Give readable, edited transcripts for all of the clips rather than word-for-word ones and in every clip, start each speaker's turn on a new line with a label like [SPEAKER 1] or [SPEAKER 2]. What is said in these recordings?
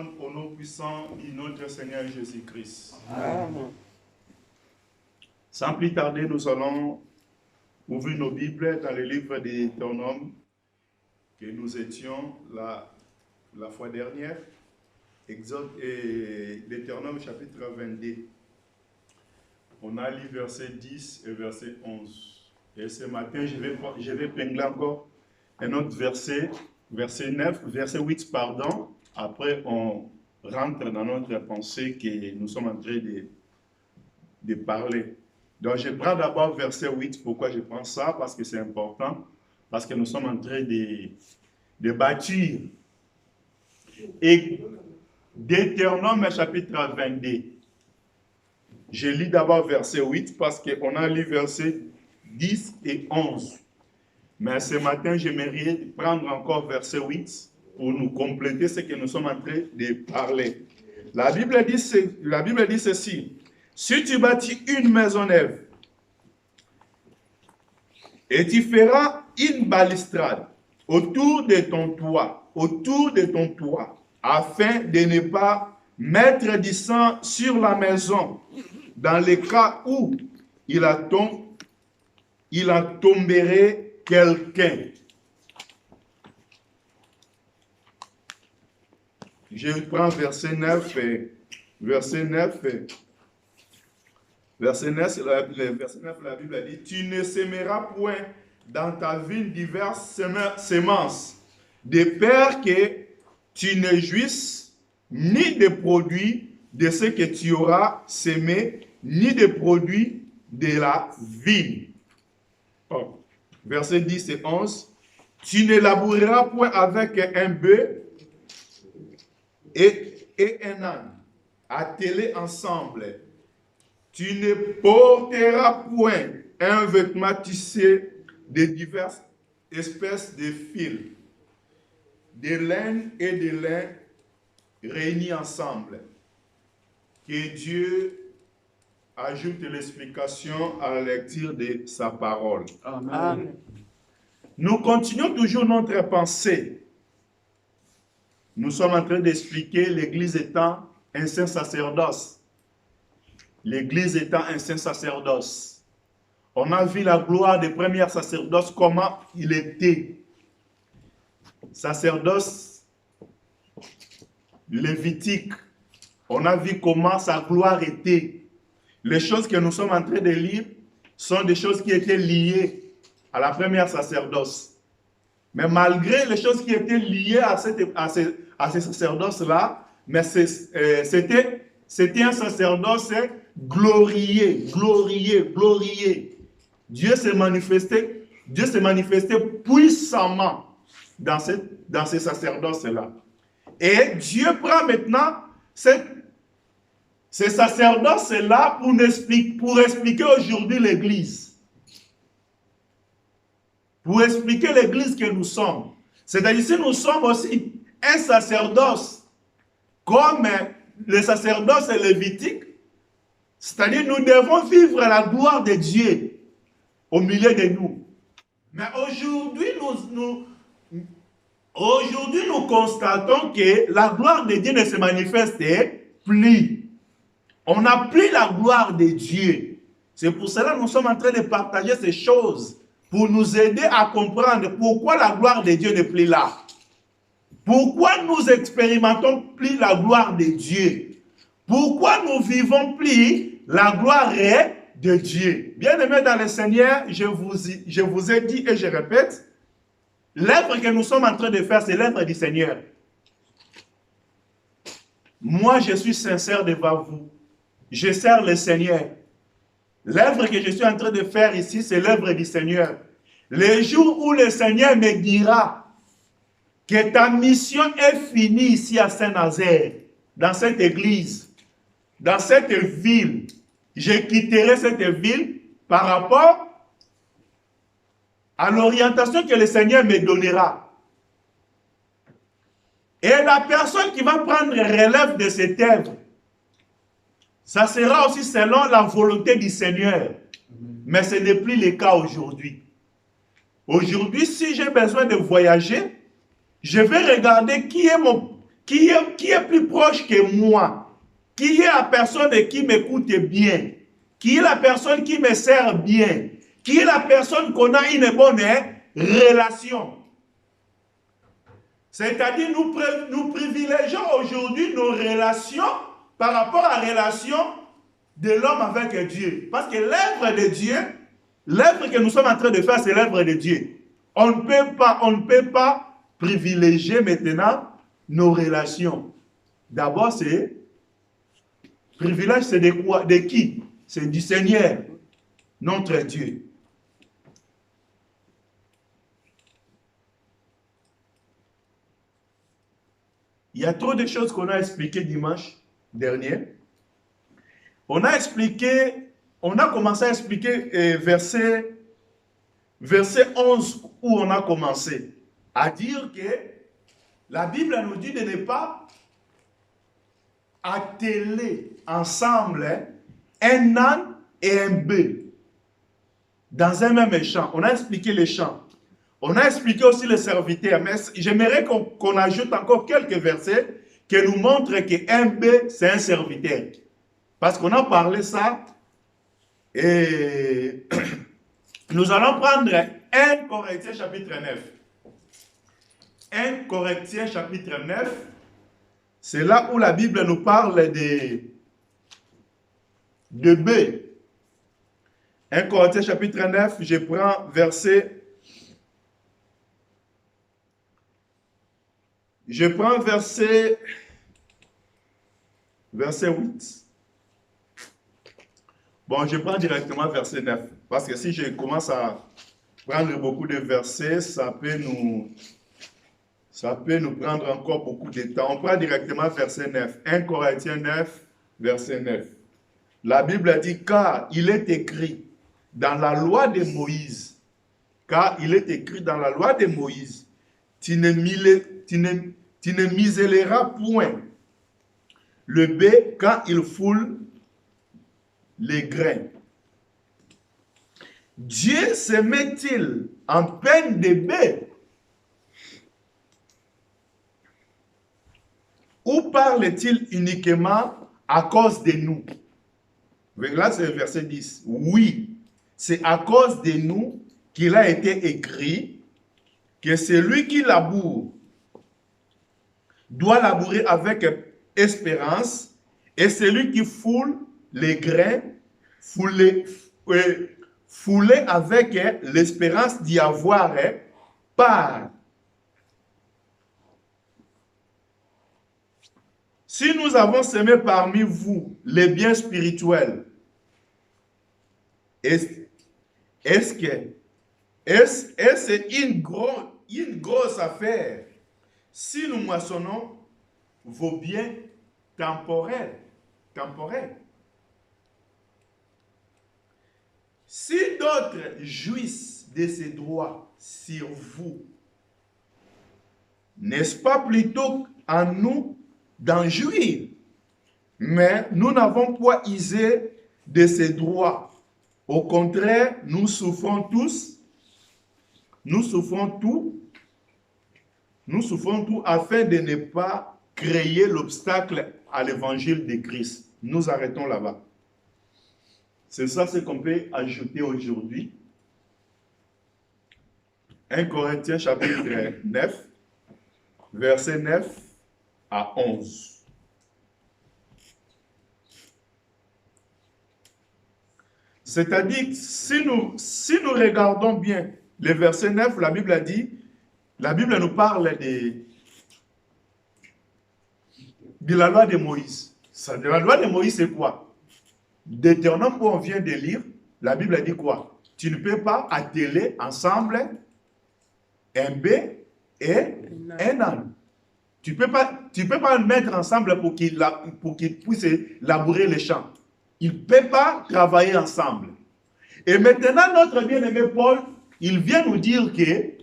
[SPEAKER 1] Au nom puissant de notre Seigneur Jésus-Christ.
[SPEAKER 2] Amen.
[SPEAKER 1] Sans plus tarder, nous allons ouvrir nos Bibles dans le livre de Deutéronome que nous étions la fois dernière. Exode et Deutéronome chapitre 22. On a lu verset 10 et verset 11. Et ce matin, je vais pingler encore un autre verset, verset 9, verset 8, pardon. Après, on rentre dans notre pensée que nous sommes en train de parler. Donc, je prends d'abord verset 8. Pourquoi je prends ça? Parce que c'est important. Parce que nous sommes en train de bâtir. Et Deutéronome chapitre 22. Je lis d'abord verset 8 parce qu'on a lu verset 10 et 11. Mais ce matin, j'aimerais prendre encore verset 8 pour nous compléter ce que nous sommes en train de parler. La Bible dit ceci. Si tu bâtis une maison neuve et tu feras une balustrade autour de ton toit, afin de ne pas mettre du sang sur la maison, dans le cas où il en tomberait quelqu'un. Je prends verset 9. Verset 9, la Bible dit, tu ne sèmeras point dans ta vigne diverses semences, de peur que tu ne jouisses ni des produits de ce que tu auras sémé, ni des produits de la vigne. Oh. Verset 10 et 11. Tu ne laboureras point avec un bœuf et un âne, attelés ensemble. Tu ne porteras point un vêtement tissé de diverses espèces de fils, de laine et de lin réunis ensemble. Que Dieu ajoute l'explication à la lecture de sa parole.
[SPEAKER 2] Amen. Amen.
[SPEAKER 1] Nous continuons toujours notre pensée. Nous sommes en train d'expliquer l'Église étant un saint sacerdoce. L'Église étant un saint sacerdoce. On a vu la gloire des premiers sacerdoces, comment il était. Sacerdoce lévitique. On a vu comment sa gloire était. Les choses que nous sommes en train de lire sont des choses qui étaient liées à la première sacerdoce. Mais malgré les choses qui étaient liées à ces sacerdoces-là, mais c'était un sacerdoce glorieux. Dieu s'est manifesté puissamment dans ces sacerdoces-là. Et Dieu prend maintenant ces sacerdoces-là pour expliquer aujourd'hui l'Église. Pour expliquer l'Église que nous sommes. C'est-à-dire si nous sommes aussi un sacerdoce, comme le sacerdoce lévitique, c'est-à-dire nous devons vivre la gloire de Dieu au milieu de nous. Mais aujourd'hui, nous constatons que la gloire de Dieu ne se manifeste plus. On n'a plus la gloire de Dieu. C'est pour cela que nous sommes en train de partager ces choses pour nous aider à comprendre pourquoi la gloire de Dieu n'est plus là. Pourquoi nous expérimentons plus la gloire de Dieu? Pourquoi nous vivons plus la gloire de Dieu? Bien-aimés dans le Seigneur, je vous ai dit et je répète, l'œuvre que nous sommes en train de faire, c'est l'œuvre du Seigneur. Moi, je suis sincère devant vous. Je sers le Seigneur. L'œuvre que je suis en train de faire ici, c'est l'œuvre du Seigneur. Le jour où le Seigneur me dira que ta mission est finie ici à Saint-Nazaire, dans cette église, dans cette ville, je quitterai cette ville par rapport à l'orientation que le Seigneur me donnera. Et la personne qui va prendre relève de cette œuvre, ça sera aussi selon la volonté du Seigneur. Mais ce n'est plus le cas aujourd'hui. Aujourd'hui, si j'ai besoin de voyager, je vais regarder qui qui est plus proche que moi, qui est la personne qui m'écoute bien, qui est la personne qui me sert bien, qui est la personne qu'on a une bonne relation. C'est-à-dire, nous privilégions aujourd'hui nos relations par rapport à la relation de l'homme avec Dieu. Parce que l'œuvre de Dieu, l'œuvre que nous sommes en train de faire, c'est l'œuvre de Dieu. On ne peut pas privilégier maintenant nos relations. D'abord, c'est privilège, c'est de quoi? De qui? C'est du Seigneur, notre Dieu. Il y a trop de choses qu'on a expliquées dimanche dernier. On a commencé à expliquer verset 11 où on a commencé à dire que la Bible nous dit de ne pas atteler ensemble un âne et un bœuf dans un même champ. On a expliqué les champs. On a expliqué aussi les serviteurs. Mais j'aimerais qu'on ajoute encore quelques versets qui nous montrent qu'un bœuf, c'est un serviteur. Parce qu'on a parlé ça. Et nous allons prendre 1 Corinthiens chapitre 9. 1 Corinthiens chapitre 9. C'est là où la Bible nous parle de bœuf. 1 Corinthiens chapitre 9, je prends verset 8. Bon, je prends directement verset 9. Parce que si je commence à prendre beaucoup de versets, ça peut nous prendre encore beaucoup de temps. On prend directement verset 9. 1 Corinthiens 9, verset 9. La Bible dit, car il est écrit dans la loi de Moïse, tu ne muselleras point le bœuf quand il foule les grains. Dieu se met-il en peine de bœuf? Ou parle-t-il uniquement à cause de nous? Là, c'est le verset 10. Oui, c'est à cause de nous qu'il a été écrit que celui qui laboure doit labourer avec espérance, et celui qui foule les grains, fouler avec l'espérance d'y avoir part. Si nous avons semé parmi vous les biens spirituels, est-ce une grosse affaire si nous moissonnons vos biens temporels? Si d'autres jouissent de ces droits sur vous, n'est-ce pas plutôt à nous d'en jouir? Mais nous n'avons pas usé de ces droits. Au contraire, nous souffrons tout afin de ne pas créer l'obstacle à l'évangile de Christ. Nous arrêtons là-bas. C'est ça ce qu'on peut ajouter aujourd'hui. 1 Corinthiens chapitre 9, verset 9 à 11. C'est-à-dire, si nous regardons bien le verset 9, la Bible nous parle de la loi de Moïse. De la loi de Moïse, c'est quoi? Deutéronome où on vient de lire, la Bible dit quoi? Tu ne peux pas atteler ensemble un bœuf et un âne. Tu peux pas le mettre ensemble pour qu'il puisse labourer les champs. Ils ne peuvent pas travailler ensemble. Et maintenant, notre bien-aimé Paul, il vient nous dire que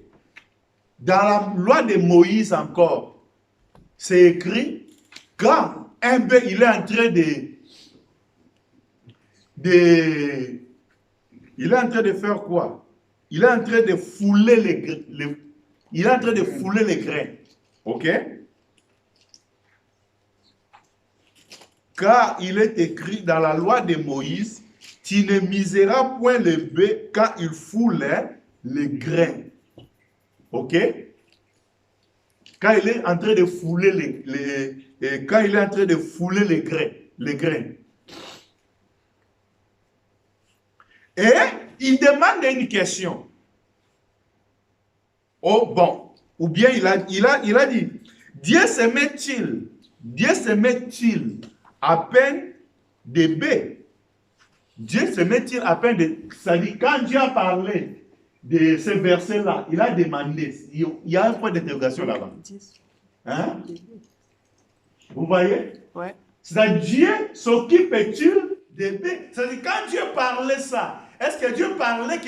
[SPEAKER 1] dans la loi de Moïse encore, c'est écrit, quand un bœuf, il est en train de faire quoi? Il est en train de fouler les grains. Ok? car il est écrit dans la loi de Moïse, tu ne miseras point le bœuf quand il foule les grains. Ok? Quand il est en train de fouler quand il est en train de fouler les grains. Et il demande une question. Oh bon, ou bien il a dit, Dieu s'aimait-il à peine des bœufs? Dieu s'aimait-il à peine de... C'est-à-dire, quand Dieu a parlé de ce verset-là, il a demandé, il y a un point d'interrogation là-bas. Hein? Vous voyez? Ouais. C'est-à-dire, Dieu s'occupe-t-il des bœufs? C'est-à-dire, quand Dieu parlait ça, est-ce que Dieu parlait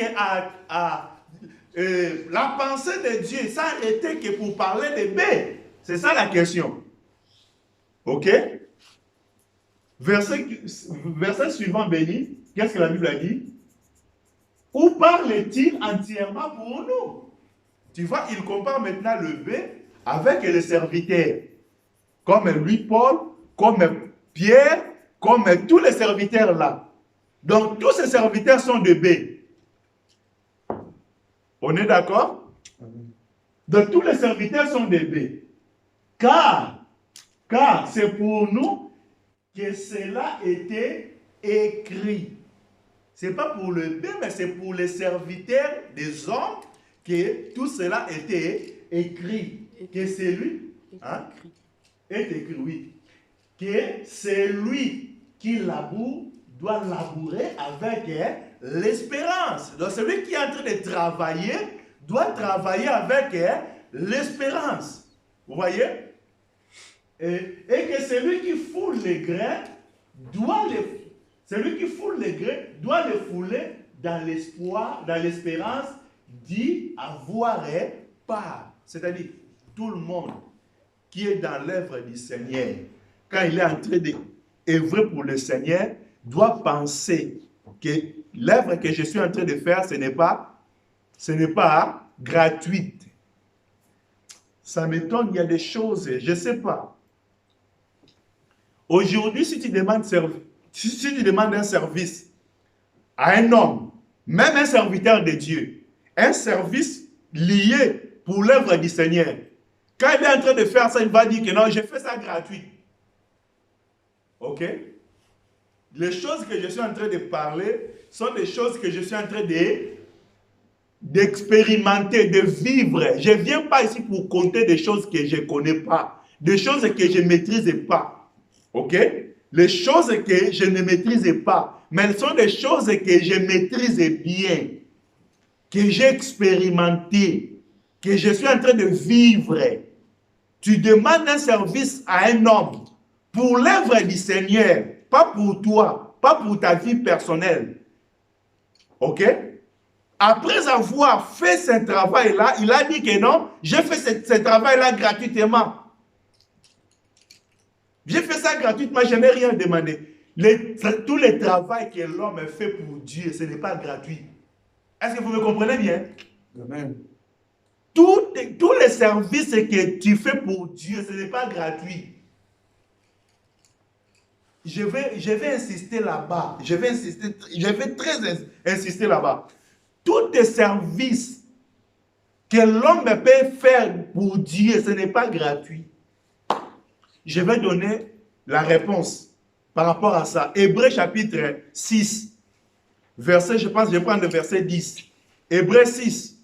[SPEAKER 1] la pensée de Dieu, ça était que pour parler des bœufs? C'est ça la question. Ok? Verset suivant béni, qu'est-ce que la Bible a dit? Ou parle-t-il entièrement pour nous? Tu vois, il compare maintenant le bœuf avec les serviteurs. Comme lui, Paul, comme Pierre, comme tous les serviteurs là. Donc, tous ces serviteurs sont des bœufs. On est d'accord? Donc, tous les serviteurs sont des bœufs. Car c'est pour nous que cela était écrit. Ce n'est pas pour le bœuf, mais c'est pour les serviteurs des hommes que tout cela était écrit. Que c'est lui, hein, est écrit, oui. Que c'est lui qui laboure, doit labourer avec l'espérance. Donc celui qui est en train de travailler, doit travailler avec l'espérance. Vous voyez? Et que celui qui foule les grains, celui qui foule les grains doit les fouler dans l'espoir, dans l'espérance d'y avoir part. C'est-à-dire, tout le monde qui est dans l'œuvre du Seigneur, quand il est en train d'œuvrer pour le Seigneur, doit penser que l'œuvre que je suis en train de faire, ce n'est pas gratuite. Ça m'étonne, il y a des choses, je ne sais pas. Aujourd'hui, si tu demandes un service à un homme, même un serviteur de Dieu, un service lié pour l'œuvre du Seigneur, quand il est en train de faire ça, il va dire que non, je fais ça gratuit. Ok? Les choses que je suis en train de parler sont des choses que je suis en train d'expérimenter, de vivre. Je ne viens pas ici pour compter des choses que je ne connais pas, des choses que je ne maîtrise pas. Ok? Les choses que je ne maîtrise pas, mais elles sont des choses que je maîtrise bien, que j'ai expérimenté, que je suis en train de vivre. Tu demandes un service à un homme pour l'œuvre du Seigneur, pas pour toi, pas pour ta vie personnelle. Ok? Après avoir fait ce travail-là, il a dit que non, j'ai fait ce travail-là gratuitement. J'ai fait ça gratuitement, je n'ai rien demandé. Tout le travail que l'homme fait pour Dieu, ce n'est pas gratuit. Est-ce que vous me comprenez bien? Amen. Tous les services que tu fais pour Dieu, ce n'est pas gratuit. Je vais insister là-bas. Je vais très insister là-bas. Tous les services que l'homme peut faire pour Dieu, ce n'est pas gratuit. Je vais donner la réponse par rapport à ça. Hébreux chapitre 6, verset, je pense, je vais prendre le verset 10. Hébreux 6.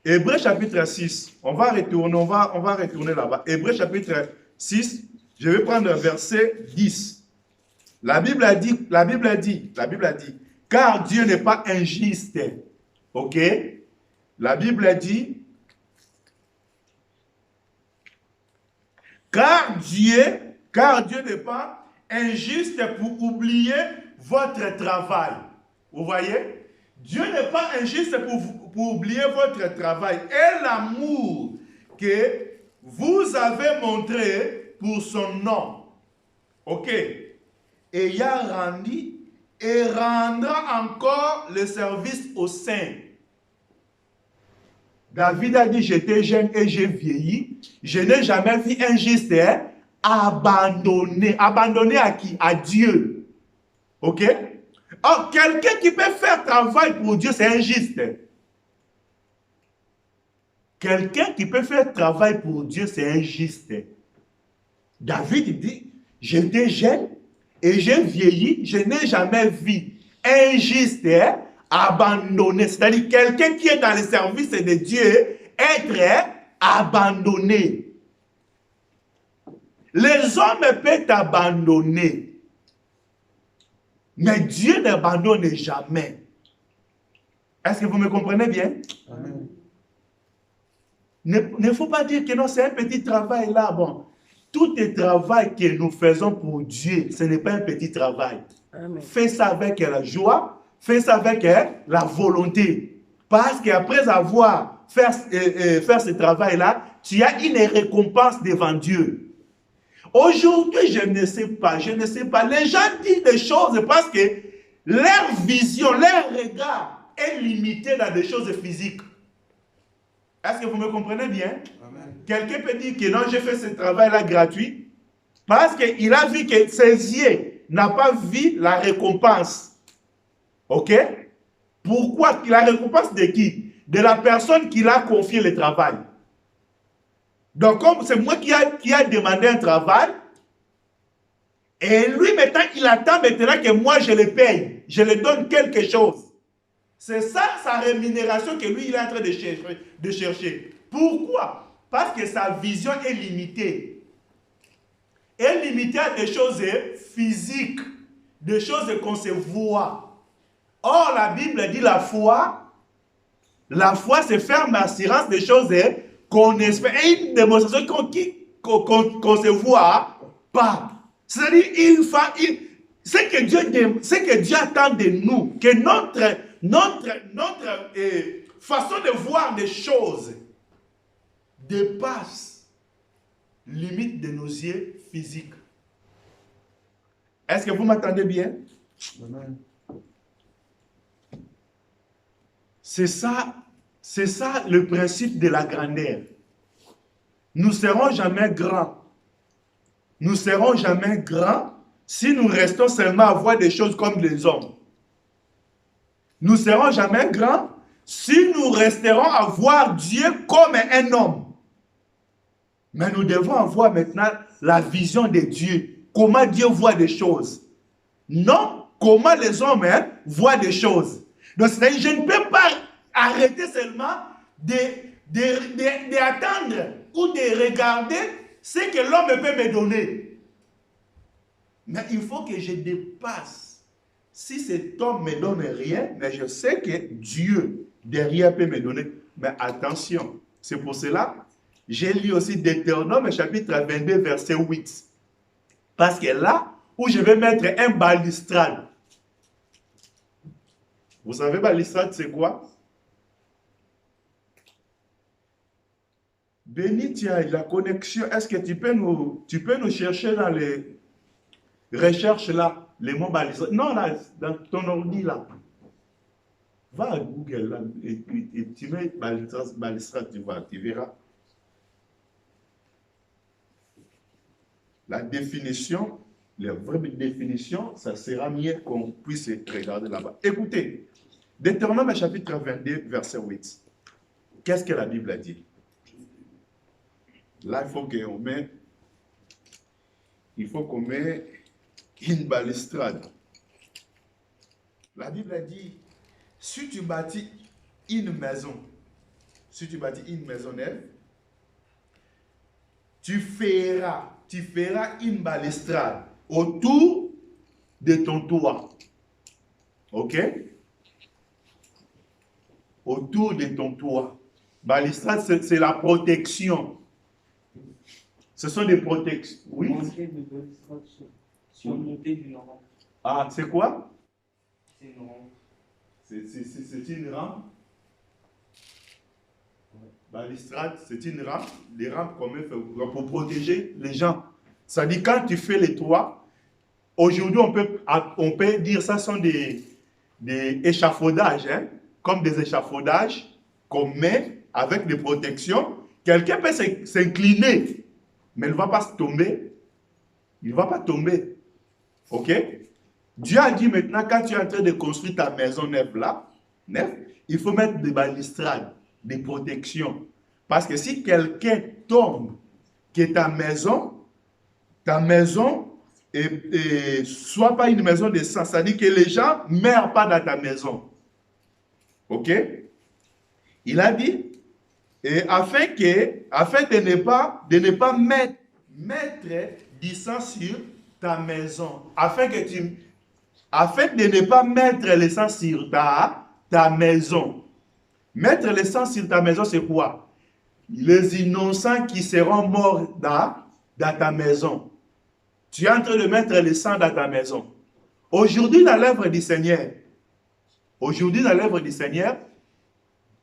[SPEAKER 1] Hébreux chapitre 6. On va retourner là-bas. Hébreux chapitre 6, je vais prendre le verset 10. La Bible a dit, car Dieu n'est pas injuste. Ok? La Bible a dit, car Dieu n'est pas injuste pour oublier votre travail. Vous voyez? Dieu n'est pas injuste pour oublier votre travail et l'amour que vous avez montré pour son nom. Ok? Et il a rendu et rendra encore le service aux saints. David a dit, j'étais jeune et j'ai vieilli. Je n'ai jamais vu un juste abandonner. Abandonner à qui? À Dieu. Ok? Or, quelqu'un qui peut faire travail pour Dieu, c'est injuste. Quelqu'un qui peut faire travail pour Dieu, c'est injuste. David dit, j'étais jeune et j'ai vieilli, je n'ai jamais vu injuste, abandonné. C'est-à-dire quelqu'un qui est dans le service de Dieu, être abandonné. Les hommes peuvent abandonner, mais Dieu n'abandonne jamais. Est-ce que vous me comprenez bien? Amen. Ne faut pas dire que non, c'est un petit travail là. Bon, tout le travail que nous faisons pour Dieu, ce n'est pas un petit travail. Amen. Fais ça avec la joie, fais ça avec la volonté. Parce qu'après avoir fait ce travail-là, tu as une récompense devant Dieu. Aujourd'hui, je ne sais pas. Les gens disent des choses parce que leur vision, leur regard est limité dans des choses physiques. Est-ce que vous me comprenez bien? Quelqu'un peut dire que non, j'ai fait ce travail-là gratuit parce qu'il a vu que ses yeux n'ont pas vu la récompense. Ok? Pourquoi? La récompense de qui? De la personne qui l'a confié le travail. Donc, comme c'est moi qui a demandé un travail, et lui maintenant, il attend maintenant que moi je le paye. Je lui donne quelque chose. C'est ça sa rémunération que lui, il est en train de chercher. Pourquoi? Parce que sa vision est limitée. Elle est limitée à des choses physiques, des choses qu'on se voit. Or, la Bible dit la foi c'est faire une assurance des choses qu'on espère. Et une démonstration qu'on se voit pas. C'est-à-dire, ce que Dieu attend de nous, que notre façon de voir des choses dépasse limite de nos yeux physiques. Est-ce que vous m'entendez bien? Amen. C'est ça le principe de la grandeur. Nous ne serons jamais grands. Nous ne serons jamais grands si nous restons seulement à voir des choses comme les hommes. Nous ne serons jamais grands si nous resterons à voir Dieu comme un homme. Mais nous devons avoir maintenant la vision de Dieu. Comment Dieu voit des choses. Non, comment les hommes voient des choses. Donc, je ne peux pas arrêter seulement d'attendre ou de regarder ce que l'homme peut me donner. Mais il faut que je dépasse. Si cet homme ne me donne rien, mais je sais que Dieu derrière peut me donner. Mais attention, c'est pour cela, j'ai lu aussi Deutéronome chapitre 22, verset 8. Parce que là, où je vais mettre un balustrade. Vous savez, balustrade, c'est quoi? Béni, tu as la connexion. Est-ce que tu peux nous chercher dans les recherches là, les mots balustrade? Non, là, dans ton ordi là. Va à Google là, et tu mets balustrade, tu verras. La définition, la vraie définition, ça sera mieux qu'on puisse regarder là-bas. Écoutez, Deutéronome chapitre 22, verset 8. Qu'est-ce que la Bible a dit? Là, il faut qu'on mette une balustrade. La Bible a dit, si tu bâtis une maison neuve, tu feras une balustrade autour de ton toit. Ok? Autour de ton toit. Balustrade, c'est la protection. Ce sont des protections. Oui. Ah, c'est quoi? C'est une rampe. C'est une rampe. Balustrade, c'est une rampe. Les rampes qu'on met pour protéger les gens. Ça dit quand tu fais les toits, aujourd'hui on peut dire ça sont des échafaudages, hein, comme des échafaudages qu'on met avec des protections. Quelqu'un peut s'incliner, mais il ne va pas se tomber Il ne va pas tomber. OK? Dieu a dit maintenant, quand tu es en train de construire ta maison neuve là, il faut mettre des balustrades, des protections. Parce que si quelqu'un tombe, que ta maison et soit pas une maison de sang, c'est-à-dire que les gens ne meurent pas dans ta maison. OK? Il a dit, et afin de ne pas mettre du sang sur ta maison, afin de ne pas mettre le sang sur ta maison. Mettre le sang sur ta maison, c'est quoi? Les innocents qui seront morts dans ta maison. Tu es en train de mettre le sang dans ta maison. Aujourd'hui, dans l'œuvre du Seigneur,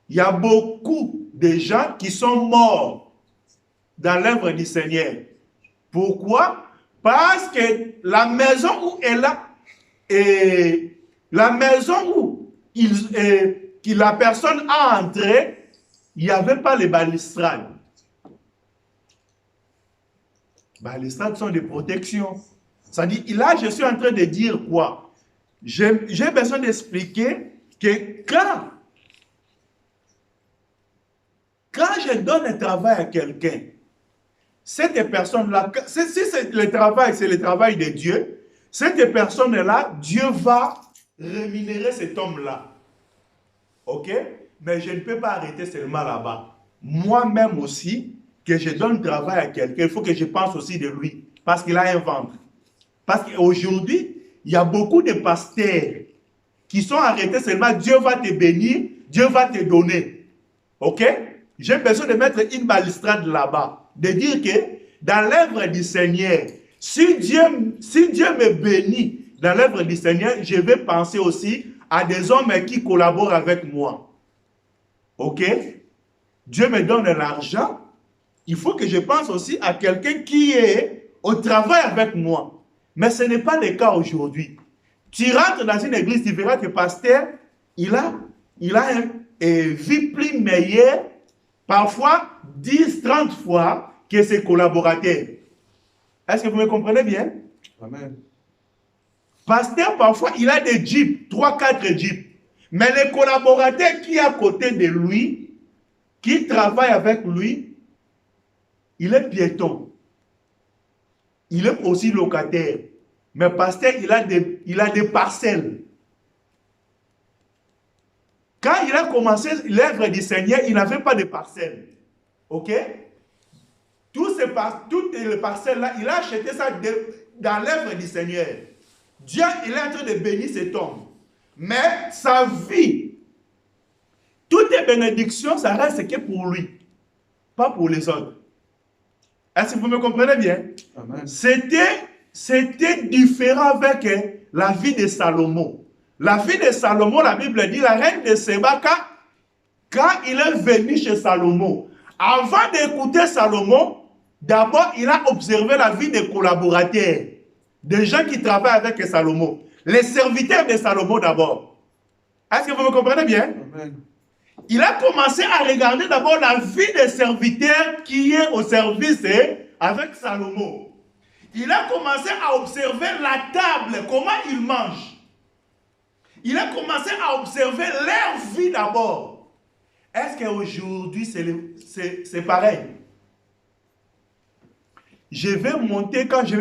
[SPEAKER 1] il y a beaucoup de gens qui sont morts dans l'œuvre du Seigneur. Pourquoi? Parce que la maison où elle a, et la maison où la personne a entré, il n'y avait pas les balustrades. Balustrades sont des protections. Ça dit, là, je suis en train de dire quoi? J'ai besoin d'expliquer que quand je donne un travail à quelqu'un, cette personne-là, si le travail de Dieu, cette personne-là, Dieu va rémunérer cet homme-là. OK? Mais je ne peux pas arrêter seulement là-bas. Moi-même aussi, que je donne travail à quelqu'un, il faut que je pense aussi de lui. Parce qu'il a un ventre. Parce qu'aujourd'hui, il y a beaucoup de pasteurs qui sont arrêtés seulement, Dieu va te bénir, Dieu va te donner. OK? J'ai besoin de mettre une balustrade là-bas. De dire que dans l'œuvre du Seigneur, si Dieu me bénit dans l'œuvre du Seigneur, je vais penser aussi à des hommes qui collaborent avec moi. OK? Dieu me donne de l'argent. Il faut que je pense aussi à quelqu'un qui est au travail avec moi. Mais ce n'est pas le cas aujourd'hui. Tu rentres dans une église, tu verras que le pasteur, il a une vie plus meilleure, parfois 10, 30 fois que ses collaborateurs. Est-ce que vous me comprenez bien?
[SPEAKER 2] Amen.
[SPEAKER 1] Pasteur, parfois, il a des jeeps, 3, 4 jeeps. Mais les collaborateurs qui est à côté de lui, qui travaillent avec lui, il est piéton. Il est aussi locataire. Mais pasteur, il a des parcelles. Quand il a commencé l'œuvre du Seigneur, il n'avait pas de parcelles. OK? Toutes les parcelles-là, il a acheté ça dans l'œuvre du Seigneur. Dieu, il est en train de bénir cet homme. Mais sa vie, toutes les bénédictions, ça reste que pour lui, pas pour les autres. Est-ce que vous me comprenez bien?
[SPEAKER 2] Amen.
[SPEAKER 1] C'était différent avec la vie de Salomon. La vie de Salomon, la Bible dit, la reine de Séba, quand il est venu chez Salomon, avant d'écouter Salomon, d'abord, il a observé la vie des collaborateurs, des gens qui travaillent avec Salomon, les serviteurs de Salomon d'abord. Est-ce que vous me comprenez bien?
[SPEAKER 2] Amen.
[SPEAKER 1] Il a commencé à regarder d'abord la vie des serviteurs qui est au service avec Salomon. Il a commencé à observer la table, comment ils mangent. Il a commencé à observer leur vie d'abord. Est-ce qu'aujourd'hui c'est pareil? Je vais monter, quand je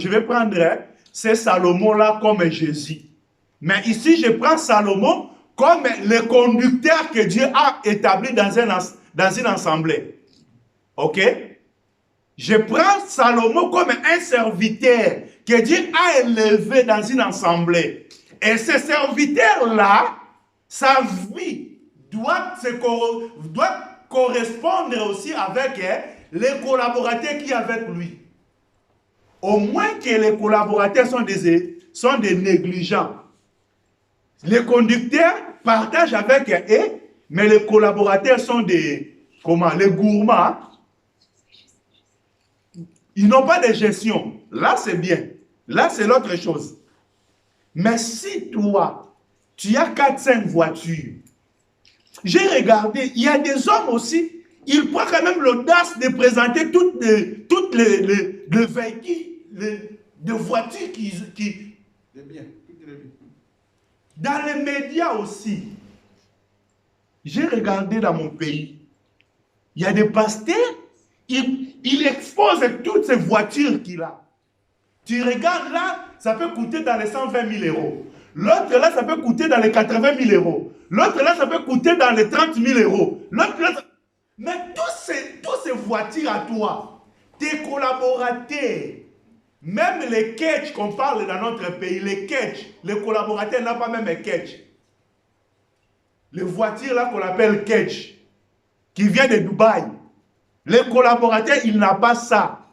[SPEAKER 1] vais prendre ces Salomon-là comme Jésus. Mais ici, je prends Salomon comme le conducteur que Dieu a établi dans une assemblée. OK? Je prends Salomon comme un serviteur que Dieu a élevé dans une assemblée. Et ce serviteur-là, sa vie doit correspondre aussi avec les collaborateurs qui sont avec lui. Au moins que les collaborateurs sont des négligents. Les conducteurs partagent avec eux, mais les collaborateurs sont les gourmands. Ils n'ont pas de gestion. Là, c'est bien. Là, c'est l'autre chose. Mais si toi, tu as 4-5 voitures, j'ai regardé, il y a des hommes aussi, ils prennent quand même l'audace de présenter toutes les véhicules, de voitures qui... Dans les médias aussi, j'ai regardé dans mon pays, il y a des pasteurs, il expose toutes ces voitures qu'il a. Tu regardes là, ça peut coûter dans les 120 000 euros. L'autre là, ça peut coûter dans les 80 000 euros. L'autre là, ça peut coûter dans les 30 000 euros. L'autre là, mais tous ces voitures à toi, tes collaborateurs, même les catch qu'on parle dans notre pays, les catch, les collaborateurs n'ont pas même les catch. Les voitures là qu'on appelle catch, qui viennent de Dubaï. Les collaborateurs, ils n'ont pas ça.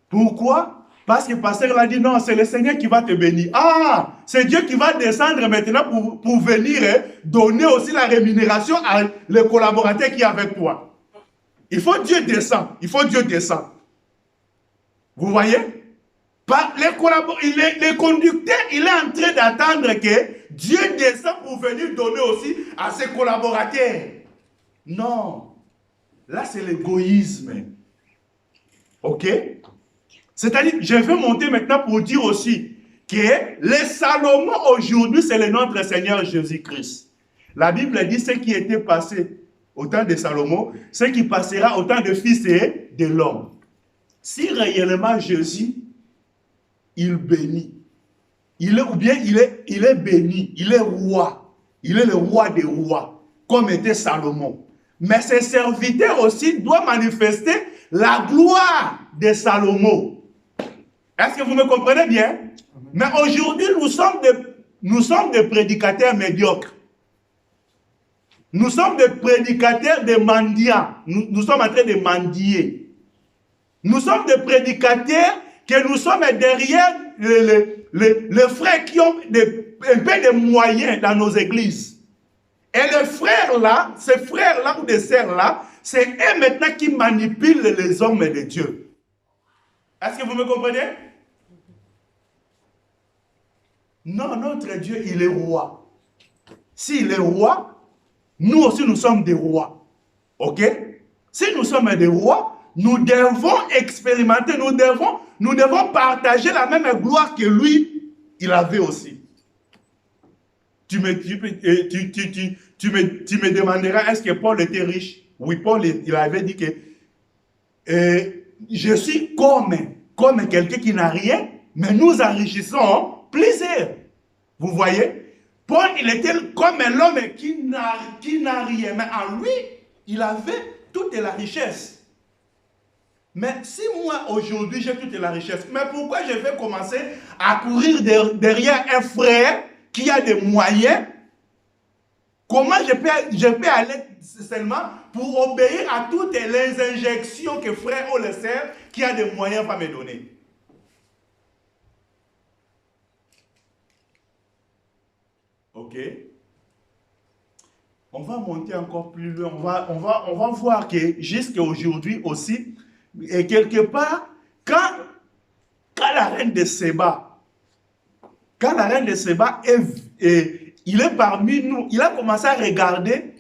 [SPEAKER 1] Pourquoi? Parce que le pasteur l'a dit, non, c'est le Seigneur qui va te bénir. Ah, c'est Dieu qui va descendre maintenant pour venir donner aussi la rémunération à les collaborateurs qui sont avec toi. Il faut Dieu descendre. Il faut Dieu descendre. Vous voyez? Les conducteurs, il est en train d'attendre que Dieu descende pour venir donner aussi à ses collaborateurs. Non. Là, c'est l'égoïsme. Ok? C'est-à-dire, je vais monter maintenant pour dire aussi que les Salomon aujourd'hui, c'est le notre Seigneur Jésus-Christ. La Bible dit ce qui était passé au temps de Salomon, ce qui passera au temps de fils et de l'homme. Si réellement Jésus, il bénit, il est béni, il est roi, il est le roi des rois, comme était Salomon. Mais ses serviteurs aussi doivent manifester la gloire de Salomon. Est-ce que vous me comprenez bien? Mais aujourd'hui, nous sommes des prédicateurs médiocres. Nous sommes des prédicateurs de mendiants. Nous sommes en train de mendier. Nous sommes des prédicateurs que nous sommes derrière les frères qui ont un peu de moyens dans nos églises. Et les frères là, ces frères là ou des sœurs là, c'est eux maintenant qui manipulent les hommes de Dieu. Est-ce que vous me comprenez? Non, notre Dieu, il est roi. S'il est roi, nous aussi nous sommes des rois. Ok? Si nous sommes des rois, nous devons expérimenter, nous devons partager la même gloire que lui, il avait aussi. Tu me demanderas, est-ce que Paul était riche? Oui, Paul, il avait dit que je suis comme quelqu'un qui n'a rien, mais nous enrichissons plaisir. Vous voyez? Paul, il était comme l'homme qui n'a rien, mais en lui, il avait toute la richesse. Mais si moi, aujourd'hui, j'ai toute la richesse, mais pourquoi je vais commencer à courir derrière un frère qui a des moyens? Comment je peux aller seulement pour obéir à toutes les injections que frère ou le sœur qui a des moyens va me donner? Ok? On va monter encore plus loin. On va voir que jusqu'à aujourd'hui aussi, et quelque part, quand la reine de Séba, il est parmi nous, il a commencé à regarder,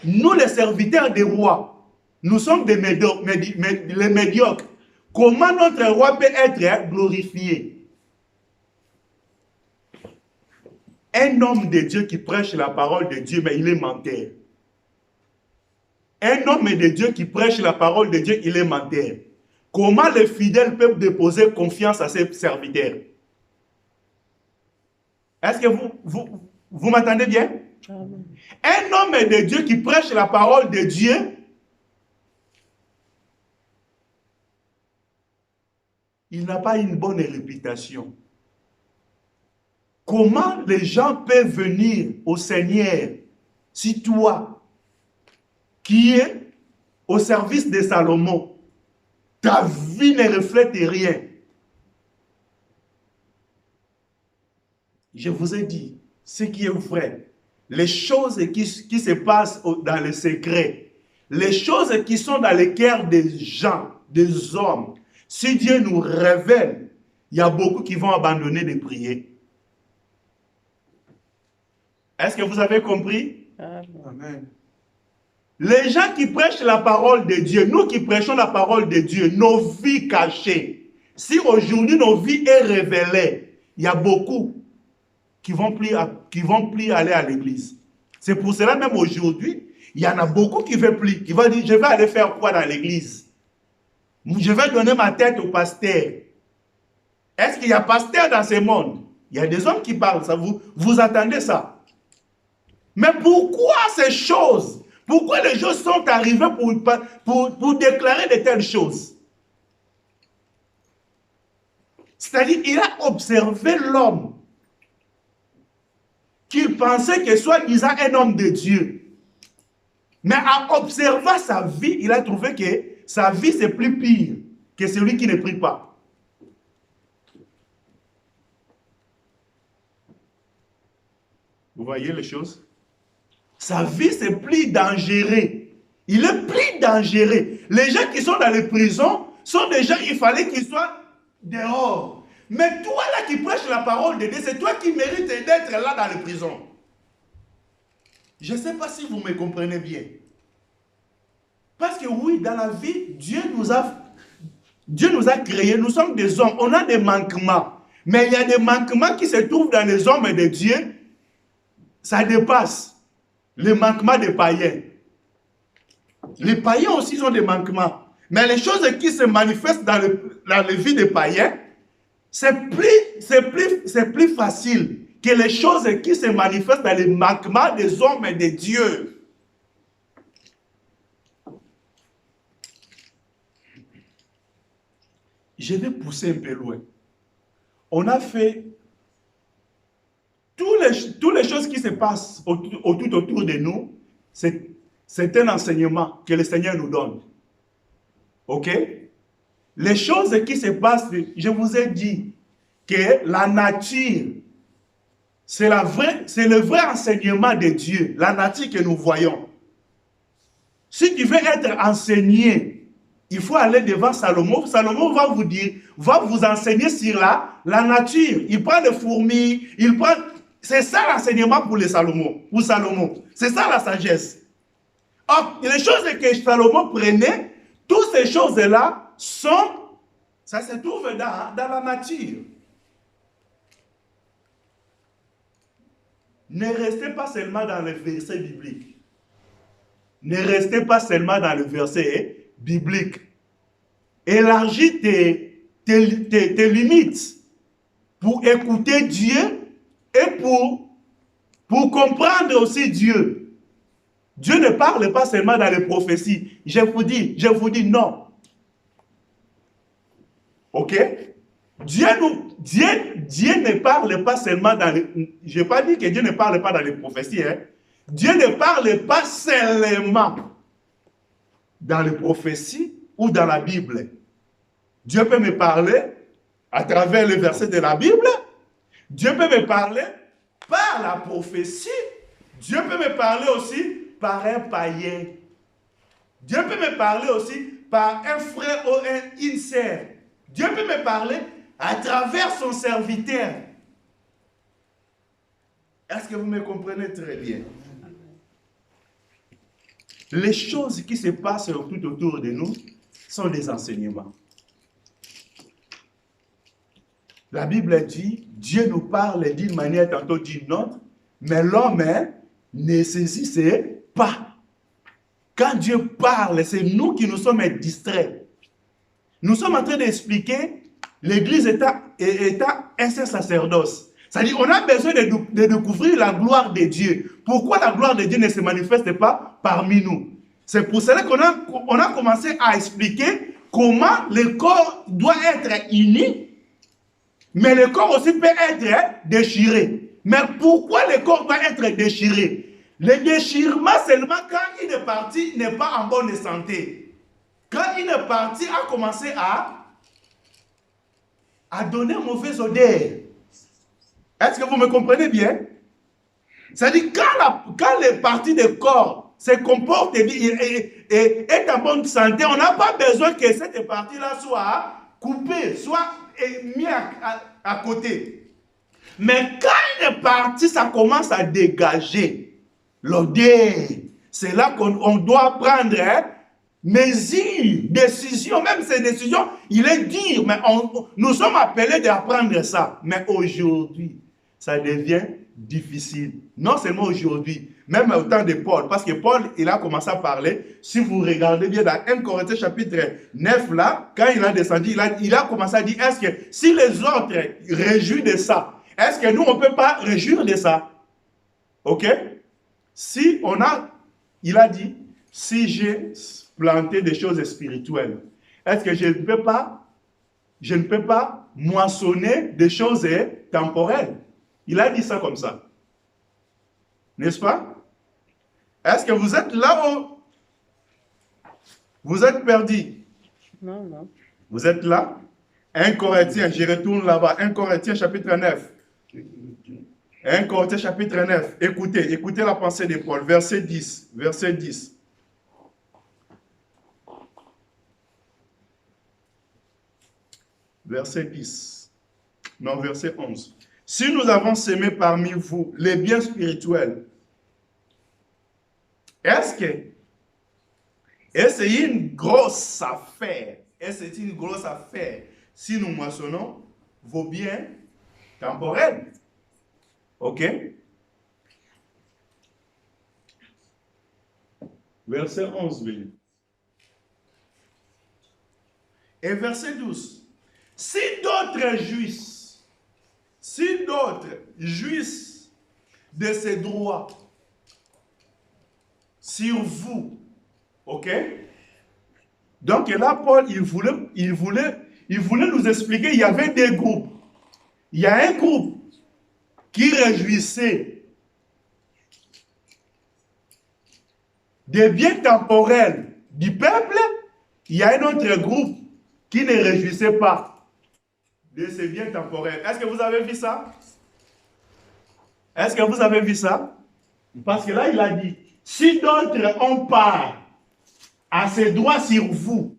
[SPEAKER 1] nous les serviteurs des rois, nous sommes les médiocres. Comment notre roi peut être glorifié? Un homme de Dieu qui prêche la parole de Dieu, mais il est menteur. Un homme de Dieu qui prêche la parole de Dieu, il est menteur. Comment les fidèles peuvent déposer confiance à ses serviteurs? Est-ce que vous m'entendez bien? Amen. Un homme de Dieu qui prêche la parole de Dieu, il n'a pas une bonne réputation. Comment les gens peuvent venir au Seigneur si toi, qui es au service de Salomon, ta vie ne reflète rien? Je vous ai dit, ce qui est vrai, les choses qui se passent dans le secret, les choses qui sont dans les cœurs des gens, des hommes, si Dieu nous révèle, il y a beaucoup qui vont abandonner de prier. Est-ce que vous avez compris? Amen. Les gens qui prêchent la parole de Dieu, nous qui prêchons la parole de Dieu, nos vies cachées, si aujourd'hui nos vies est révélée, il y a beaucoup qui vont plus aller à l'église. C'est pour cela même aujourd'hui, il y en a beaucoup qui ne veulent plus, qui vont dire, je vais aller faire quoi dans l'église? Je vais donner ma tête au pasteur. Est-ce qu'il y a pasteur dans ce monde? Il y a des hommes qui parlent, ça, vous attendez ça. Mais pourquoi ces choses? Pourquoi les choses sont arrivées pour déclarer de telles choses? C'est-à-dire, il a observé l'homme qu'il pensait que soi-disant un homme de Dieu. Mais en observant sa vie, il a trouvé que sa vie c'est plus pire que celui qui ne prie pas. Vous voyez les choses? Sa vie c'est plus dangereux. Il est plus dangereux. Les gens qui sont dans les prisons sont des gens, il fallait qu'ils soient dehors. Mais toi là qui prêches la parole de Dieu, c'est toi qui mérites d'être là dans les prisons. Je ne sais pas si vous me comprenez bien. Parce que oui, dans la vie, Dieu nous a créés, nous sommes des hommes, on a des manquements. Mais il y a des manquements qui se trouvent dans les hommes de Dieu, ça dépasse les manquements des païens. Les païens aussi ont des manquements. Mais les choses qui se manifestent dans la vie des païens, c'est plus facile que les choses qui se manifestent dans les manquements des hommes et de Dieu. Je vais pousser un peu loin. On a fait toutes les choses qui se passent autour de nous, c'est un enseignement que le Seigneur nous donne. Ok? Les choses qui se passent, je vous ai dit que la nature, c'est le vrai enseignement de Dieu, la nature que nous voyons. Si tu veux être enseigné, il faut aller devant Salomon. Salomon va vous enseigner sur la nature. Il prend les fourmis, c'est ça l'enseignement pour Salomon. C'est ça la sagesse. Or, les choses que Salomon prenait, toutes ces choses-là ça se trouve dans la nature. Ne restez pas seulement dans les versets bibliques. Ne restez pas seulement dans le verset biblique. Élargis tes limites pour écouter Dieu et pour comprendre aussi Dieu. Dieu ne parle pas seulement dans les prophéties. Je vous dis non. Ok? Dieu ne parle pas seulement dans les... Je n'ai pas dit que Dieu ne parle pas dans les prophéties. Hein? Dieu ne parle pas seulement dans les prophéties ou dans la Bible. Dieu peut me parler à travers les versets de la Bible. Dieu peut me parler par la prophétie. Dieu peut me parler aussi par un païen. Dieu peut me parler aussi par un frère ou une sœur. Dieu peut me parler à travers son serviteur. Est-ce que vous me comprenez très bien? Les choses qui se passent tout autour de nous sont des enseignements. La Bible dit, Dieu nous parle d'une manière tantôt d'une autre, mais l'homme ne saisissait pas. Quand Dieu parle, c'est nous qui nous sommes distraits. Nous sommes en train d'expliquer l'Église étant un saint sacerdoce. C'est-à-dire on a besoin de découvrir la gloire de Dieu. Pourquoi la gloire de Dieu ne se manifeste pas parmi nous? C'est pour cela qu'on a commencé à expliquer comment le corps doit être uni, mais le corps aussi peut être déchiré. Mais pourquoi le corps doit être déchiré? Le déchirement seulement quand une partie n'est pas en bonne santé. Quand une partie a commencé à donner mauvaise odeur. Est-ce que vous me comprenez bien? C'est-à-dire quand les parties du corps se comportent et est en bonne santé, on n'a pas besoin que cette partie-là soit coupée, soit mise à côté. Mais quand une partie, ça commence à dégager l'odeur, c'est là qu'on doit prendre mesures, décisions, même ces décisions, il est dur, mais nous sommes appelés d'apprendre ça. Mais aujourd'hui, ça devient difficile. Non seulement aujourd'hui, même au temps de Paul, parce que Paul, il a commencé à parler, si vous regardez bien dans 1 Corinthiens chapitre 9, là, quand il a descendu, il a commencé à dire, est-ce que si les autres réjouissent de ça, est-ce que nous, on ne peut pas réjouir de ça? Ok? Si on a, il a dit, si j'ai planté des choses spirituelles, est-ce que je ne peux pas moissonner des choses temporelles? Il a dit ça comme ça. N'est-ce pas? Est-ce que vous êtes là où vous êtes perdu?
[SPEAKER 2] Non, non.
[SPEAKER 1] Vous êtes là? 1 Corinthiens, je retourne là-bas. 1 Corinthiens chapitre 9. 1 Corinthiens chapitre 9. Écoutez la pensée de Paul. Verset 10. Verset 10. Verset 10. Non, verset 11. Si nous avons semé parmi vous les biens spirituels, est-ce que c'est une grosse affaire? Est-ce que c'est une grosse affaire si nous moissonnons vos biens temporels? Ok? Verset 11, Béni. Et verset 12. Si d'autres jouissent de ces droits sur vous, ok? Donc là, Paul, il voulait nous expliquer, il y avait des groupes. Il y a un groupe qui réjouissait des biens temporels du peuple. Il y a un autre groupe qui ne réjouissait pas de ces biens temporels. Est-ce que vous avez vu ça? Est-ce que vous avez vu ça? Parce que là, il a dit, si d'autres ont part à ces droits sur vous,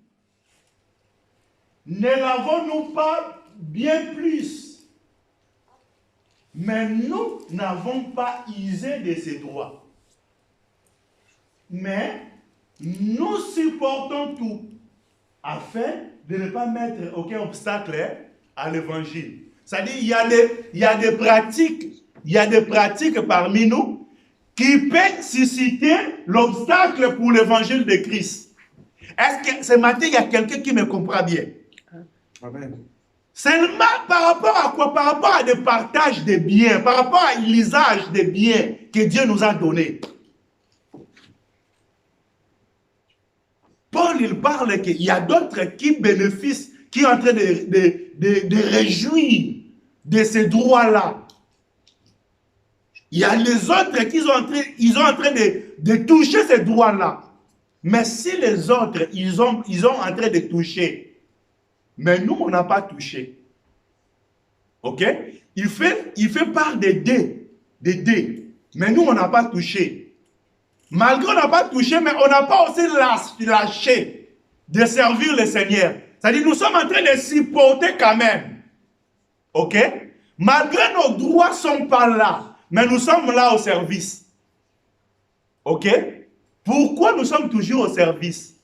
[SPEAKER 1] ne l'avons-nous pas bien plus? Mais nous n'avons pas usé de ces droits. Mais nous supportons tout afin de ne pas mettre aucun obstacle à l'évangile. C'est-à-dire, il y a des pratiques parmi nous qui peuvent susciter l'obstacle pour l'évangile de Christ. Est-ce que ce matin, il y a quelqu'un qui me comprend bien?
[SPEAKER 3] Amen.
[SPEAKER 1] Seulement par rapport à quoi? Par rapport à des partages de biens, par rapport à l'usage des biens que Dieu nous a donnés. Paul, il parle qu'il y a d'autres qui bénéficient, qui sont en train de réjouir de ces droits-là. Il y a les autres qui sont en train de toucher ces droits-là. Mais si les autres, ils ont en train de toucher, mais nous, on n'a pas touché. Ok? Il fait part des dés. Mais nous, on n'a pas touché. Malgré qu'on n'a pas touché, mais on n'a pas aussi lâché de servir le Seigneur. C'est-à-dire, nous sommes en train de supporter quand même. Ok? Malgré nos droits ne sont pas là, mais nous sommes là au service. Ok? Pourquoi nous sommes toujours au service?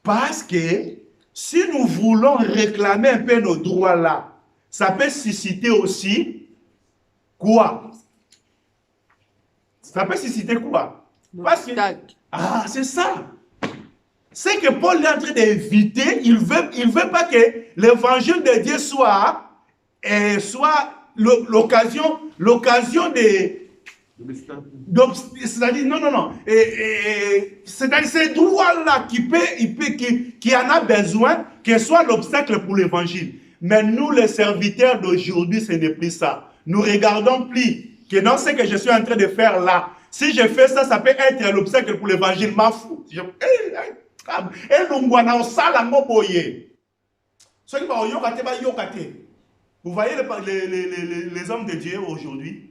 [SPEAKER 1] Parce que si nous voulons réclamer un peu nos droits là, ça peut susciter aussi quoi? Ça peut susciter quoi? Parce que, c'est ça. C'est que Paul est en train d'éviter, il veut pas que l'évangile de Dieu soit l'occasion de... C'est-à-dire, non. C'est-à-dire, ces droits-là qui en a besoin, que soit l'obstacle pour l'évangile. Mais nous, les serviteurs d'aujourd'hui, ce n'est plus ça. Nous regardons plus que dans ce que je suis en train de faire là, si je fais ça, ça peut être l'obstacle pour l'évangile. Ma fou. Vous voyez les hommes de Dieu aujourd'hui?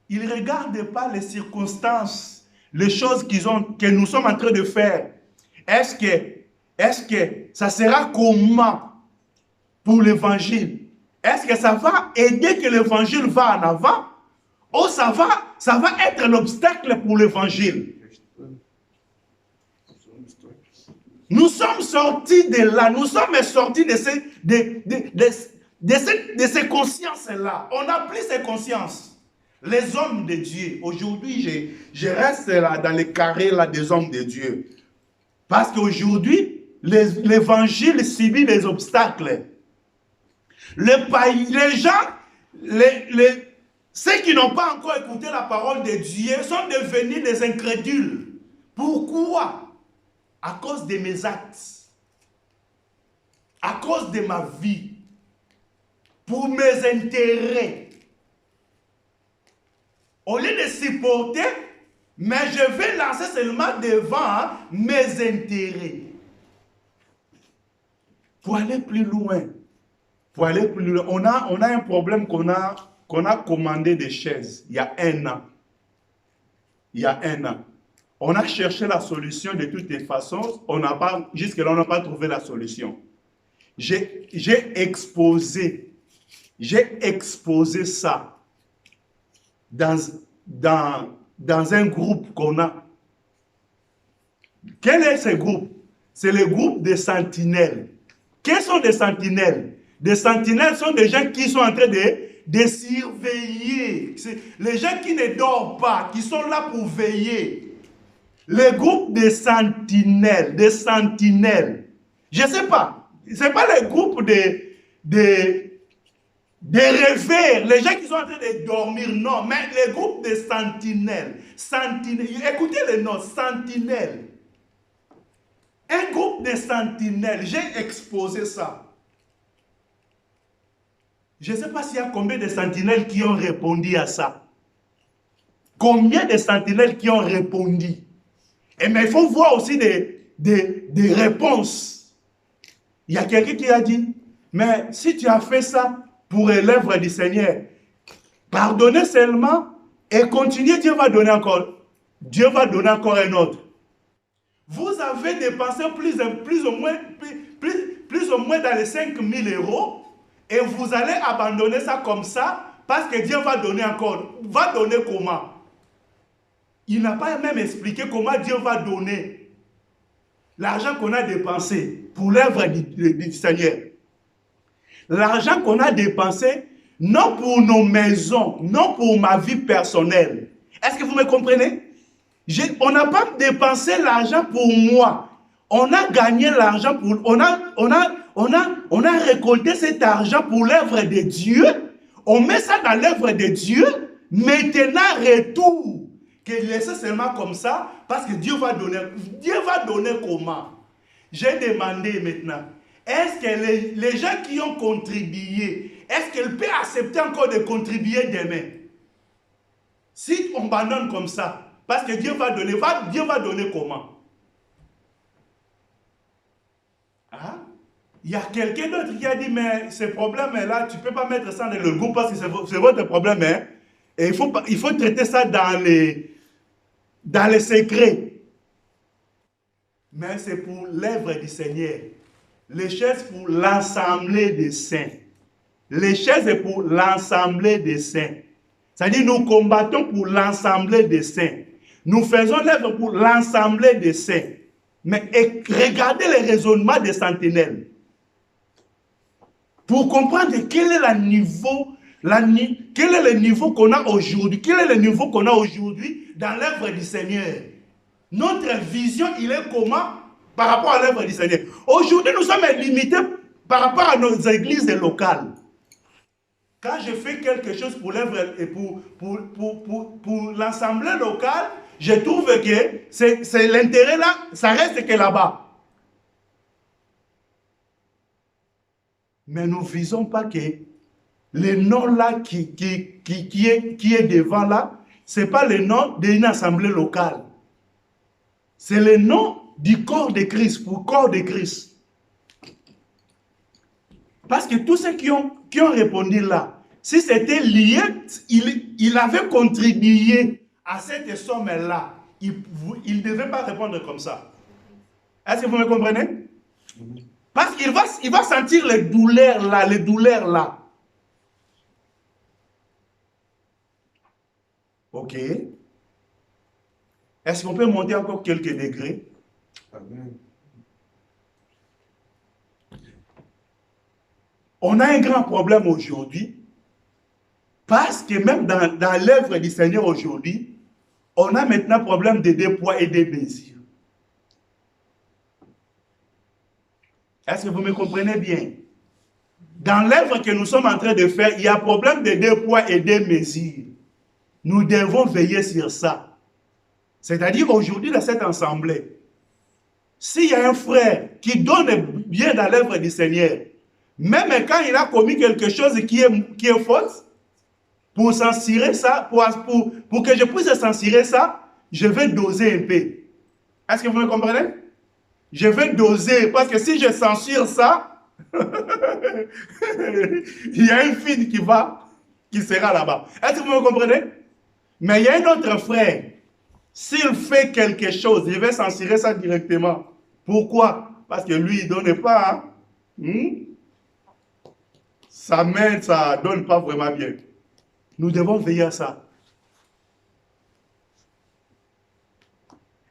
[SPEAKER 1] Ils ne regardent pas les circonstances, les choses que nous sommes en train de faire. Est-ce que ça sera comment pour l'évangile? Est-ce que ça va aider que l'évangile va en avant? Ou ça va va être l'obstacle pour l'évangile. Nous sommes sortis de là, nous sommes sortis de ces consciences-là. On n'a plus ces consciences. Les hommes de Dieu, aujourd'hui, je reste là dans les carrés là, des hommes de Dieu. Parce qu'aujourd'hui, l'évangile subit des obstacles. Les gens, ceux qui n'ont pas encore écouté la parole de Dieu sont devenus des incrédules. Pourquoi? À cause de mes actes, à cause de ma vie, pour mes intérêts. Au lieu de supporter, mais je vais lancer seulement devant mes intérêts. Pour aller plus loin, on a un problème qu'on a commandé des chaises il y a un an. On a cherché la solution de toutes les façons. Jusque-là, on n'a pas trouvé la solution. J'ai exposé ça dans un groupe qu'on a. Quel est ce groupe? C'est le groupe des sentinelles. Quels sont des sentinelles? Des sentinelles sont des gens qui sont en train de surveiller. Les gens qui ne dorment pas, qui sont là pour veiller. Le groupe des sentinelles. Je ne sais pas. Ce n'est pas le groupe des rêveurs, les gens qui sont en train de dormir, non. Mais le groupe des sentinelles. Écoutez le nom, sentinelles. Un groupe de sentinelles. J'ai exposé ça. Je ne sais pas s'il y a combien de sentinelles qui ont répondu à ça. Combien de sentinelles qui ont répondu? Mais il faut voir aussi des réponses. Il y a quelqu'un qui a dit, mais si tu as fait ça pour l'œuvre du Seigneur, pardonnez seulement et continuez, Dieu va donner encore un autre. Vous avez dépensé plus ou moins dans les 5 000 € et vous allez abandonner ça comme ça parce que Dieu va donner encore. Va donner comment? Il n'a pas même expliqué comment Dieu va donner l'argent qu'on a dépensé pour l'œuvre du Seigneur. L'argent qu'on a dépensé, non pour nos maisons, non pour ma vie personnelle. Est-ce que vous me comprenez? On n'a pas dépensé l'argent pour moi. On a gagné l'argent pour... On a récolté cet argent pour l'œuvre de Dieu. On met ça dans l'œuvre de Dieu. Maintenant, retour. Que laisser seulement comme ça, parce que Dieu va donner. Dieu va donner comment? J'ai demandé maintenant, est-ce que les gens qui ont contribué, est-ce qu'ils peuvent accepter encore de contribuer demain? Si on abandonne comme ça, parce que Dieu va donner, Dieu va donner comment? Hein? Il y a quelqu'un d'autre qui a dit, mais ce problème-là, tu ne peux pas mettre ça dans le groupe parce que c'est votre problème. Hein? Et il faut traiter ça dans les secrets. Mais c'est pour l'œuvre du Seigneur. Les chaises pour l'assemblée des saints. Les chaises c'est pour l'assemblée des saints. C'est-à-dire nous combattons pour l'assemblée des saints. Nous faisons l'œuvre pour l'assemblée des saints. Mais regardez le raisonnement des sentinelles. Pour comprendre quel est le niveau qu'on a aujourd'hui. Quel est le niveau qu'on a aujourd'hui dans l'œuvre du Seigneur? Notre vision, il est comment par rapport à l'œuvre du Seigneur? Aujourd'hui, nous sommes limités par rapport à nos églises locales. Quand je fais quelque chose pour l'œuvre et pour l'assemblée locale, je trouve que c'est l'intérêt là, ça reste que là-bas. Mais nous ne visons pas que le nom là qui est devant là, ce n'est pas le nom d'une assemblée locale. C'est le nom du corps de Christ, pour corps de Christ. Parce que tous ceux qui ont répondu là, si c'était lié, il avait contribué à cette somme-là, il ne devait pas répondre comme ça. Est-ce que vous me comprenez? Parce qu'il va sentir les douleurs là. Ok. Est-ce qu'on peut monter encore quelques degrés?
[SPEAKER 2] Amen.
[SPEAKER 1] On a un grand problème aujourd'hui parce que même dans l'œuvre du Seigneur aujourd'hui, on a maintenant problème de deux poids et deux mesures. Est-ce que vous me comprenez bien? Dans l'œuvre que nous sommes en train de faire, il y a problème de deux poids et deux mesures. Nous devons veiller sur ça. C'est-à-dire aujourd'hui dans cette assemblée, s'il y a un frère qui donne bien dans l'œuvre du Seigneur, même quand il a commis quelque chose qui est faute, pour censurer ça, pour que je puisse censurer ça, je vais doser un peu. Est-ce que vous me comprenez? Je vais doser, parce que si je censure ça, il y a un film qui sera là-bas. Est-ce que vous me comprenez? Mais il y a un autre frère, s'il fait quelque chose, je vais censurer ça directement. Pourquoi? Parce que lui, il ne donne pas. Sa main, ça ne donne pas vraiment bien. Nous devons veiller à ça.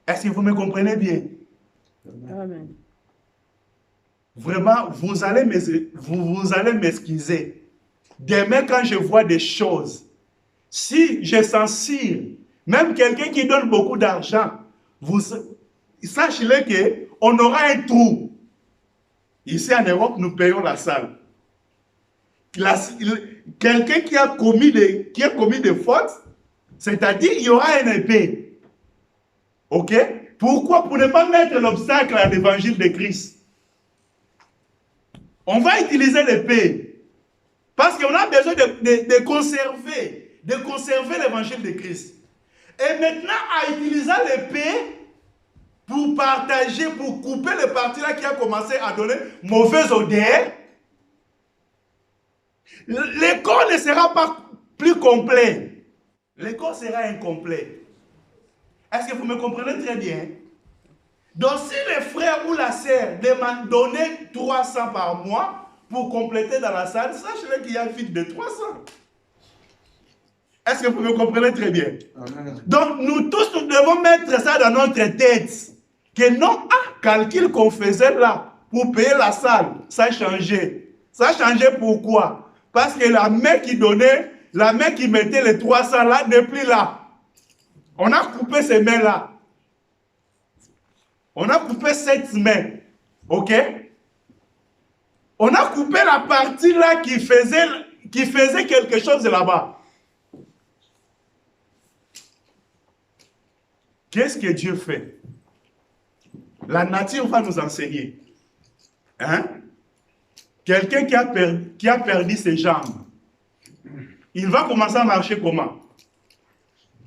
[SPEAKER 1] Est-ce que vous me comprenez bien?
[SPEAKER 3] Amen.
[SPEAKER 1] Vraiment, vous allez m'excuser. Demain, quand je vois des choses, si je censure, même quelqu'un qui donne beaucoup d'argent, sachez-le qu'on aura un trou. Ici en Europe, nous payons la salle. Quelqu'un qui a commis des fautes, c'est-à-dire il y aura un épée. Ok? Pourquoi? Pour ne pas mettre l'obstacle à l'évangile de Christ. On va utiliser l'épée. Parce qu'on a besoin de conserver l'évangile de Christ. Et maintenant, à utiliser l'épée pour partager, pour couper le parti là qui a commencé à donner mauvaise odeur, le corps ne sera pas plus complet. Le corps sera incomplet. Est-ce que vous me comprenez très bien? Donc si le frère ou la sœur demande donner 300 par mois pour compléter dans la salle, sachez qu'il y a un vide de 300. Est-ce que vous me comprenez très bien?
[SPEAKER 2] Amen.
[SPEAKER 1] Donc nous tous, nous devons mettre ça dans notre tête. Que non, calcul qu'on faisait là pour payer la salle, ça a changé. Ça a changé pourquoi? Parce que la main qui donnait, la main qui mettait les 300 là n'est plus là. On a coupé ces mains-là. On a coupé cette main. Ok? On a coupé la partie là qui faisait quelque chose là-bas. Qu'est-ce que Dieu fait? La nature va nous enseigner. Hein? Quelqu'un qui a perdu ses jambes, il va commencer à marcher comment?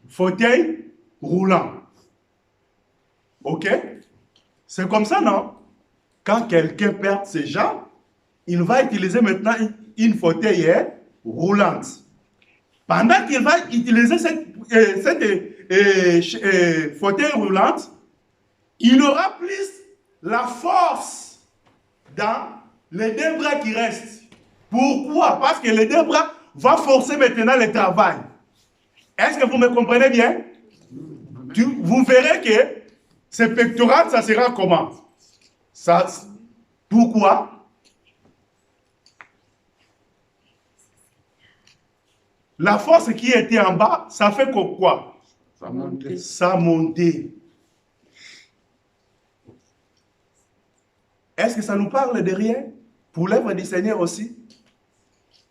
[SPEAKER 1] Fauteuil roulant. Ok? C'est comme ça, non? Quand quelqu'un perd ses jambes, il va utiliser maintenant une fauteuil roulante. Pendant qu'il va utiliser cette fauteuil roulante, il aura plus la force dans les deux bras qui restent. Pourquoi? Parce que les deux bras vont forcer maintenant le travail. Est-ce que vous me comprenez bien? Vous verrez que ce pectoral, ça sera comment? Pourquoi? La force qui était en bas, ça fait quoi?
[SPEAKER 2] Ça monte.
[SPEAKER 1] Ça montait. Est-ce que ça nous parle de rien? Pour l'œuvre du Seigneur aussi.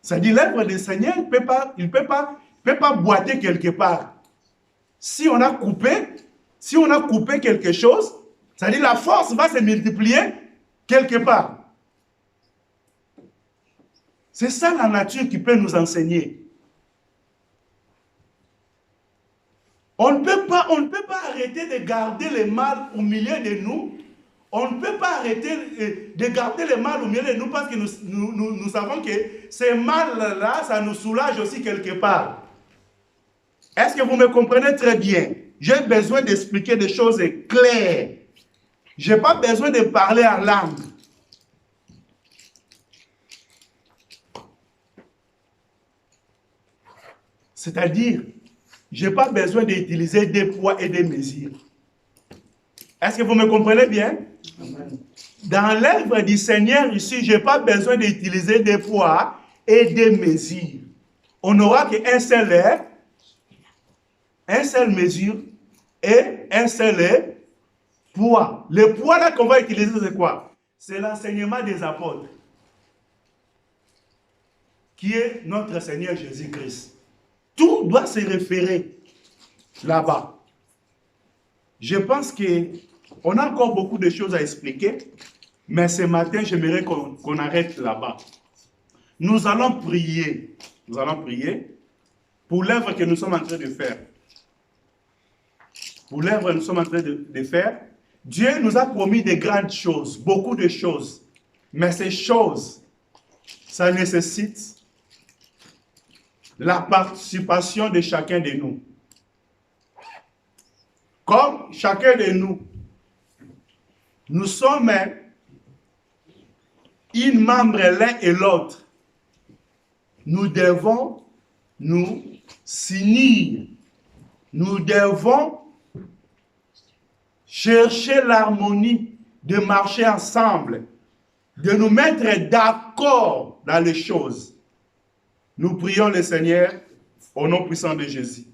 [SPEAKER 1] C'est-à-dire l'œuvre du Seigneur, il ne peut pas boiter quelque part. Si on a coupé quelque chose, c'est-à-dire la force va se multiplier quelque part. C'est ça la nature qui peut nous enseigner. On ne peut pas arrêter de garder le mal au milieu de nous. On ne peut pas arrêter de garder le mal au milieu de nous parce que nous savons que ce mal-là, ça nous soulage aussi quelque part. Est-ce que vous me comprenez très bien? J'ai besoin d'expliquer des choses claires. Je n'ai pas besoin de parler en langue. C'est-à-dire, je n'ai pas besoin d'utiliser des poids et des mesures. Est-ce que vous me comprenez bien?
[SPEAKER 2] Amen.
[SPEAKER 1] Dans l'œuvre du Seigneur ici, je n'ai pas besoin d'utiliser des poids et des mesures. On n'aura qu'un seul air, un seul mesure et un seul poids. Le poids là qu'on va utiliser, c'est quoi? C'est l'enseignement des apôtres, qui est notre Seigneur Jésus-Christ. Tout doit se référer là-bas. Je pense qu'on a encore beaucoup de choses à expliquer, mais ce matin, j'aimerais qu'on arrête là-bas. Nous allons prier. Nous allons prier pour l'œuvre que nous sommes en train de faire. Pour l'œuvre que nous sommes en train de faire, Dieu nous a promis de grandes choses, beaucoup de choses. Mais ces choses, ça nécessite la participation de chacun de nous. Comme chacun de nous, nous sommes une membre l'un et l'autre. Nous devons nous s'unir. Nous devons chercher l'harmonie, de marcher ensemble, de nous mettre d'accord dans les choses. Nous prions le Seigneur au nom puissant de Jésus.